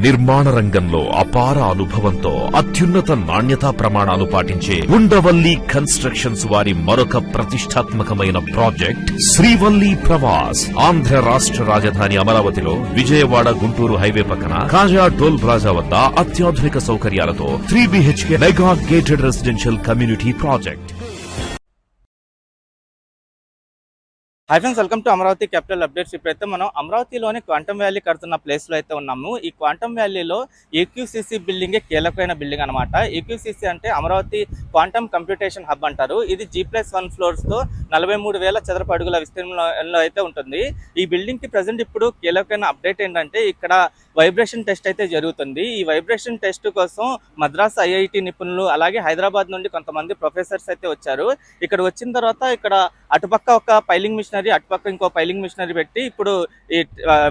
నిర్మాణ రంగంలో అపార అనుభవంతో అత్యున్నత నాణ్యతా ప్రమాణాలు పాటించే ఉండవల్లి కన్స్ట్రక్షన్స్ వారి మరొక ప్రతిష్టాత్మకమైన ప్రాజెక్ట్ శ్రీవల్లి ప్రవాస్. ఆంధ్ర రాష్ట్ర రాజధాని అమరావతిలో విజయవాడ గుంటూరు హైవే పక్కన కాజా టోల్ ప్లాజా వద్ద అత్యాధునిక సౌకర్యాలతో 3 BHK mega gated residential community project. Hi friends, welcome to Amaravati capital updates. ఇప్పుడైతే మనం అమరావతిలోని క్వాంటమ్ వ్యాలీ కడుతున్న ప్లేస్లో అయితే ఉన్నాము. ఈ క్వాంటమ్ వ్యాలీలో ఏక్యూసీసీ బిల్డింగే కీలకమైన బిల్డింగ్ అనమాట. ఏక్యూసీసీ అంటే అమరావతి క్వాంటమ్ కంప్యూటేషన్ హబ్ అంటారు. ఇది G+1 ఫ్లోర్స్తో 43,000 చదరపు అడుగుల విస్తీర్ణంలో అయితే ఉంటుంది. ఈ బిల్డింగ్కి ప్రజెంట్ ఇప్పుడు కీలకమైన అప్డేట్ ఏంటంటే ఇక్కడ వైబ్రేషన్ టెస్ట్ అయితే జరుగుతుంది. ఈ వైబ్రేషన్ టెస్ట్ కోసం మద్రాస్ IIT నిపుణులు అలాగే హైదరాబాద్ నుండి కొంతమంది ప్రొఫెసర్స్ అయితే వచ్చారు. ఇక్కడ వచ్చిన తర్వాత ఇక్కడ అటుపక్క ఒక పైలింగ్ మిషనరీ, అటుపక్క ఇంకో పైలింగ్ మిషనరీ పెట్టి ఇప్పుడు ఈ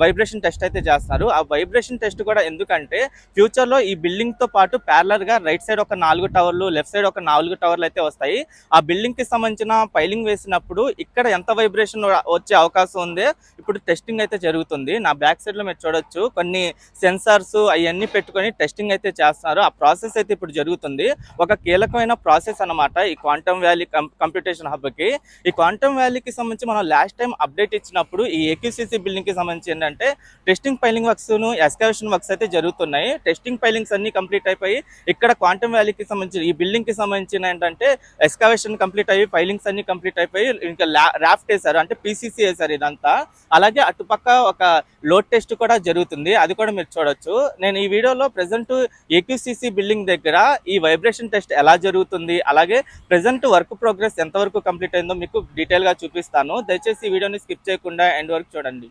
వైబ్రేషన్ టెస్ట్ అయితే చేస్తున్నారు. ఆ వైబ్రేషన్ టెస్ట్ కూడా ఎందుకంటే ఫ్యూచర్లో ఈ బిల్డింగ్తో పాటు ప్యారలర్గా రైట్ సైడ్ ఒక 4 టవర్లు, లెఫ్ట్ సైడ్ ఒక 4 టవర్లు అయితే వస్తాయి. ఆ బిల్డింగ్కి సంబంధించిన పైలింగ్ వేసినప్పుడు ఇక్కడ ఎంత వైబ్రేషన్ వచ్చే అవకాశం ఉంది ఇప్పుడు టెస్టింగ్ అయితే జరుగుతుంది. నా బ్యాక్ సైడ్లో మీరు చూడొచ్చు కొన్ని సెన్సార్స్ అవన్నీ పెట్టుకొని టెస్టింగ్ అయితే చేస్తున్నారు. ఆ ప్రాసెస్ అయితే ఇప్పుడు జరుగుతుంది. ఒక కీలకమైన ప్రాసెస్ అన్నమాట ఈ క్వాంటమ్ వ్యాలీ కంప్యూటేషన్ హబ్కి. ఈ క్వాంటమ్ వ్యాలీకి సంబంధించి మనం లాస్ట్ టైం అప్డేట్ ఇచ్చినప్పుడు ఈ ఏక్యూసీసీ బిల్డింగ్కి సంబంధించి ఏంటంటే టెస్టింగ్ పైలింగ్ వర్క్స్ను ఎస్కవేషన్ వర్క్స్ అయితే జరుగుతున్నాయి. టెస్టింగ్ పైలింగ్స్ అన్ని కంప్లీట్ అయిపోయి ఇక్కడ క్వాంటమ్ వ్యాలీకి సంబంధించి ఈ బిల్డింగ్కి సంబంధించిన ఏంటంటే ఎస్కవేషన్ కంప్లీట్ అయ్యి ఫైలింగ్స్ అన్ని కంప్లీట్ అయిపోయి ఇంకా రాఫ్ట్ వేశారు, అంటే PCC వేశారు ఇదంతా. అలాగే అటుపక్క ఒక లోడ్ టెస్ట్ కూడా జరుగుతుంది, అది కూడా మీరు చూడొచ్చు. నేను ఈ వీడియోలో ప్రెజెంట్ ఏక్యూసీసీ బిల్డింగ్ దగ్గర ఈ వైబ్రేషన్ టెస్ట్ ఎలా జరుగుతుంది, అలాగే ప్రెజెంట్ వర్క్ ప్రోగ్రెస్ ఎంతవరకు కంప్లీట్ అయిందో మీకు డీటెయిల్గా చూపిస్తాను. దయచేసి ఈ వీడియోని స్కిప్ చేయకుండా ఎండ్ వరకు చూడండి.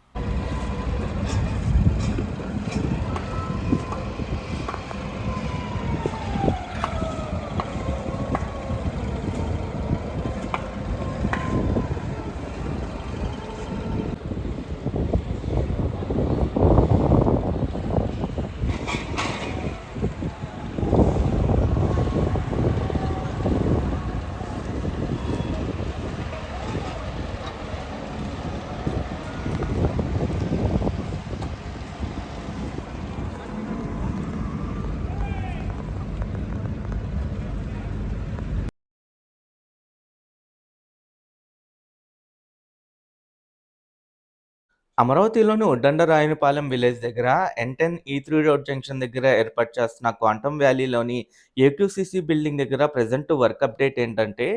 అమరావతిలోని ఉద్దండరాయునిపాలెం విలేజ్ దగ్గర N10 E3 రోడ్ జంక్షన్ దగ్గర ఏర్పాటు చేస్తున్న క్వాంటమ్ వ్యాలీలోని ఏక్యూసీసీ బిల్డింగ్ దగ్గర ప్రెజెంట్ వర్క్ అప్డేట్ ఏంటంటే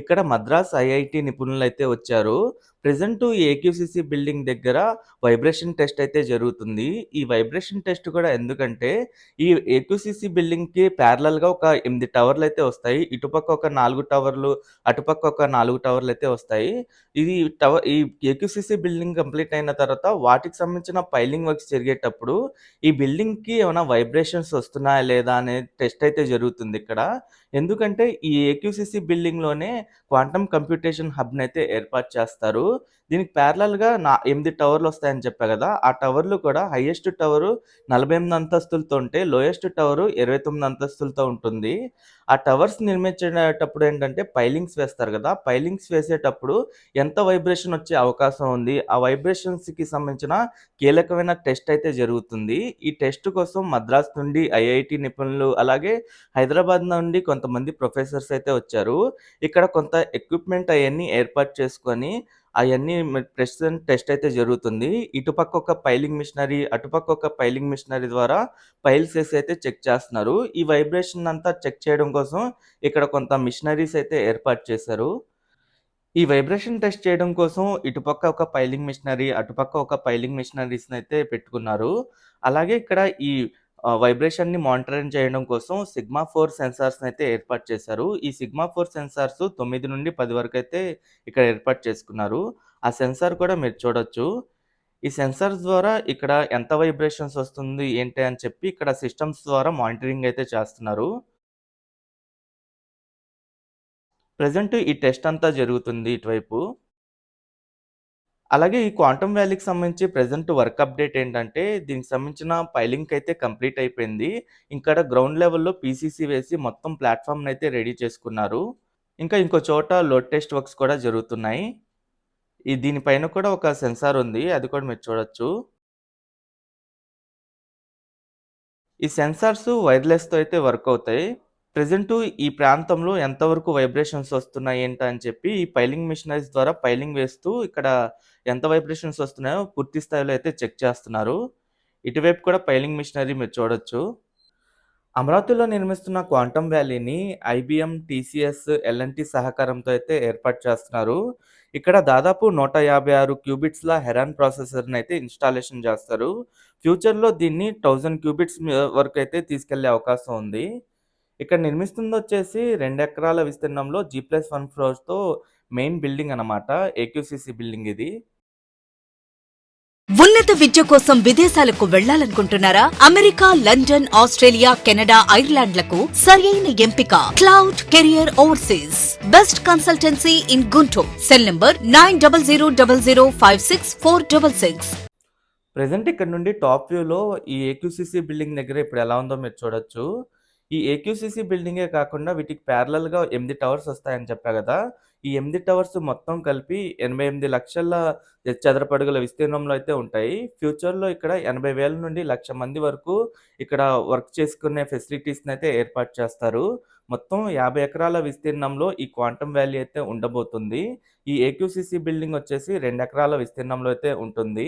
ఇక్కడ మద్రాస్ IIT నిపుణులు అయితే వచ్చారు. ప్రెజెంట్ ఈ ఏక్యూసీసీ బిల్డింగ్ దగ్గర వైబ్రేషన్ టెస్ట్ అయితే జరుగుతుంది. ఈ వైబ్రేషన్ టెస్ట్ కూడా ఎందుకంటే ఈ ఏక్యూసీసీ బిల్డింగ్కి ప్యారలల్గా ఒక 8 టవర్లు అయితే వస్తాయి. ఇటుపక్క ఒక 4 టవర్లు, అటుపక్క ఒక 4 టవర్లు అయితే వస్తాయి. ఈ ఏక్యూసీసీ బిల్డింగ్ కంప్లీట్ అయిన తర్వాత వాటికి సంబంధించిన పైలింగ్ వర్క్స్ జరిగేటప్పుడు ఈ బిల్డింగ్కి ఏమైనా వైబ్రేషన్స్ వస్తున్నాయా లేదా అనే టెస్ట్ అయితే జరుగుతుంది ఇక్కడ. ఎందుకంటే ఈ ఏక్యూసీసీ బిల్డింగ్లోనే క్వాంటమ్ కంప్యూటేషన్ హబ్ని అయితే ఏర్పాటు చేస్తారు. దీనికి ప్యారలల్గా 8 టవర్లు వస్తాయని చెప్పా కదా, ఆ టవర్లు కూడా హైయెస్ట్ టవరు 48 అంతస్తులతో ఉంటే లోయెస్ట్ టవరు 29 అంతస్తులతో ఉంటుంది. ఆ టవర్స్ నిర్మించేటప్పుడు ఏంటంటే పైలింగ్స్ వేస్తారు కదా, పైలింగ్స్ వేసేటప్పుడు ఎంత వైబ్రేషన్ వచ్చే అవకాశం ఉంది, ఆ వైబ్రేషన్స్కి సంబంధించిన కీలకమైన టెస్ట్ అయితే జరుగుతుంది. ఈ టెస్ట్ కోసం మద్రాస్ నుండి IIT నిపుణులు అలాగే హైదరాబాద్ నుండి కొంతమంది ప్రొఫెసర్స్ అయితే వచ్చారు. ఇక్కడ కొంత ఎక్విప్మెంట్ అవన్నీ ఏర్పాటు చేసుకొని అవన్నీ ప్రెసెంట్ టెస్ట్ అయితే జరుగుతుంది. ఇటుపక్క ఒక పైలింగ్ మిషనరీ, అటుపక్క ఒక పైలింగ్ మిషనరీ ద్వారా పైల్స్ వేసి అయితే చెక్ చేస్తున్నారు. ఈ వైబ్రేషన్ అంతా చెక్ చేయడం కోసం ఇక్కడ కొంత మిషనరీస్ అయితే ఏర్పాటు చేశారు. ఈ వైబ్రేషన్ టెస్ట్ చేయడం కోసం ఇటుపక్క ఒక పైలింగ్ మిషనరీ, అటుపక్క ఒక పైలింగ్ మిషనరీస్‌ని అయితే పెట్టుకున్నారు. అలాగే ఇక్కడ ఈ వైబ్రేషన్‌ని మానిటరింగ్ చేయడం కోసం సిగ్మా-4 సెన్సార్స్‌ని అయితే ఏర్పాటు చేశారు. ఈ సిగ్మా-4 సెన్సార్స్ 9 నుండి 10 వరకు అయితే ఇక్కడ ఏర్పాటు చేసుకున్నారు. ఆ సెన్సార్ కూడా మీరు చూడొచ్చు. ఈ సెన్సార్స్ ద్వారా ఇక్కడ ఎంత వైబ్రేషన్స్ వస్తుంది ఏంటి అని చెప్పి ఇక్కడ సిస్టమ్స్ ద్వారా మానిటరింగ్ అయితే చేస్తున్నారు. ప్రెజెంట్ ఈ టెస్ట్ అంతా జరుగుతుంది ఇటువైపు. అలాగే ఈ క్వాంటమ్ వ్యాలీకి సంబంధించి ప్రెజెంట్ వర్క్ అప్డేట్ ఏంటంటే, దీనికి సంబంధించిన పైలింగ్ అయితే కంప్లీట్ అయిపోయింది. ఇక్కడ గ్రౌండ్ లెవెల్‌లో PCC వేసి మొత్తం ప్లాట్‌ఫామ్‌నయితే రెడీ చేసుకున్నారు. ఇంకా ఇంకో చోట లోడ్ టెస్ట్ వర్క్స్ కూడా జరుగుతున్నాయి. దీనిపైన కూడా ఒక సెన్సార్ ఉంది, అది కూడా మీరు చూడొచ్చు. ఈ సెన్సార్స్ వైర్‌లెస్‌తో అయితే వర్క్ అవుతాయి. ప్రెజెంటు ఈ ప్రాంతంలో ఎంతవరకు వైబ్రేషన్స్ వస్తున్నాయి ఏంటా అని చెప్పి ఈ పైలింగ్ మిషనరీస్ ద్వారా పైలింగ్ వేస్తూ ఇక్కడ ఎంత వైబ్రేషన్స్ వస్తున్నాయో పూర్తి స్థాయిలో అయితే చెక్ చేస్తున్నారు. ఇటువైపు కూడా పైలింగ్ మిషనరీ మీరు చూడొచ్చు. అమరావతిలో నిర్మిస్తున్న క్వాంటమ్ వ్యాలీని ఐబీఎం, టీసీఎస్, ఎల్&టీ సహకారంతో అయితే ఏర్పాటు చేస్తున్నారు. ఇక్కడ దాదాపు 156 క్యూబిట్స్‌ల హెరాన్ ప్రాసెసర్‌ని అయితే ఇన్‌స్టాలేషన్ చేస్తారు. ఫ్యూచర్‌లో దీన్ని 1000 క్యూబిట్స్ వరకైతే తీసుకెళ్లే అవకాశం ఉంది. ఇక్కడ నిర్మిస్తుందొచ్చేసి 2 ఎకరాల విస్తీర్ణంలో జీ+1 ఫ్లోర్స్‌తో మెయిన్ బిల్డింగ్ అన్నమాట. ఏక్యూసీసీ బిల్డింగ్ ఇది. ఉన్నత విద్య కోసం విదేశాలకు వెళ్లాలనుకుంటున్నారా? అమెరికా, లండన్, ఆస్ట్రేలియా, కెనడా, ఐర్లాండ్లకు సరైన ఎంపిక cloud career overseas. Best consultancy in Guntur. Cell number 9000056466. Present ఇక్కడ నుండి టాప్ వ్యూలో ఈ ఏక్యూసీసీ బిల్డింగ్ దగ్గర ఇప్పుడు ఎలా ఉందో మీరు చూడొచ్చు. ఈ ఏక్యూసీసీ బిల్డింగే కాకుండా వీటికి ప్యారలల్‌గా 8 టవర్స్ వస్తాయని చెప్పా గదా! ఈ 8 టవర్స్ మొత్తం కలిపి 88,00,000 చదరపడుగుల విస్తీర్ణంలో అయితే ఉంటాయి. ఫ్యూచర్‌లో ఇక్కడ 80,000 నుండి 1,00,000 మంది వరకు ఇక్కడ వర్క్ చేసుకునే ఫెసిలిటీస్‌నైతే ఏర్పాటు చేస్తారు. మొత్తం 50 ఎకరాల విస్తీర్ణంలో ఈ క్వాంటమ్ వ్యాలీ అయితే ఉండబోతుంది. ఈ ఏక్యూసీసీ బిల్డింగ్ వచ్చేసి 2 ఎకరాల విస్తీర్ణంలో అయితే ఉంటుంది.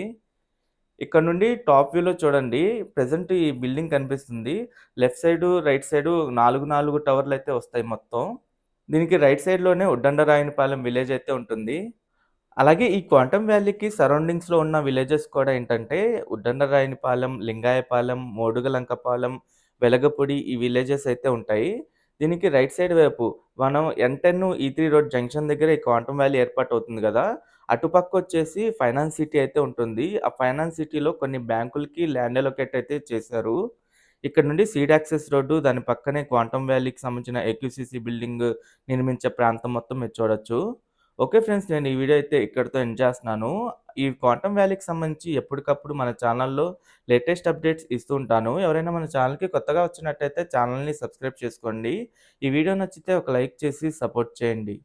ఇక్కడ నుండి టాప్ వ్యూలో చూడండి. ప్రెజెంట్ ఈ బిల్డింగ్ కనిపిస్తుంది. లెఫ్ట్ సైడు, రైట్ సైడు 4 టవర్లయితే వస్తాయి మొత్తం. దీనికి రైట్ సైడ్‌లోనే ఉద్దండరాయనిపాలెం విలేజ్ అయితే ఉంటుంది. అలాగే ఈ క్వాంటమ్ వ్యాలీకి సరౌండింగ్స్‌లో ఉన్న విలేజెస్ కూడా ఏంటంటే ఉద్దండరాయనిపాలెం, లింగాయపాలెం, మోడుగలంకపాలెం, వెలగపూడి ఈ విలేజెస్ అయితే ఉంటాయి. దీనికి రైట్ సైడ్ వైపు మనం N10 E3 రోడ్ జంక్షన్ దగ్గర ఈ క్వాంటమ్ వ్యాలీ ఏర్పాటవుతుంది గదా! అటుపక్కొచ్చేసి ఫైనాన్స్ సిటీ అయితే ఉంటుంది. ఆ ఫైనాన్స్ సిటీలో కొన్ని బ్యాంకులకి ల్యాండ్ అలొకేట్ అయితే చేశారు. ఇక్కడ నుండి సీడ్ యాక్సెస్ రోడ్డు, దాని పక్కనే క్వాంటమ్ వ్యాలీకి సంబంధించిన ఏక్యూసీసీ బిల్డింగ్ నిర్మించే ప్రాంతం మొత్తం మీరు చూడొచ్చు. ఓకే ఫ్రెండ్స్, నేను ఈ వీడియో అయితే ఇక్కడితో ఎండ్ చేస్తున్నాను. ఈ క్వాంటమ్ వ్యాలీకి సంబంధించి ఎప్పటికప్పుడు మన ఛానల్‌లో లేటెస్ట్ అప్డేట్స్ ఇస్తూ ఉంటాను. ఎవరైనా మన ఛానల్‌కి కొత్తగా వచ్చినట్టయితే ఛానల్‌ని సబ్స్క్రైబ్ చేసుకోండి. ఈ వీడియో నచ్చితే ఒక లైక్ చేసి సపోర్ట్ చేయండి.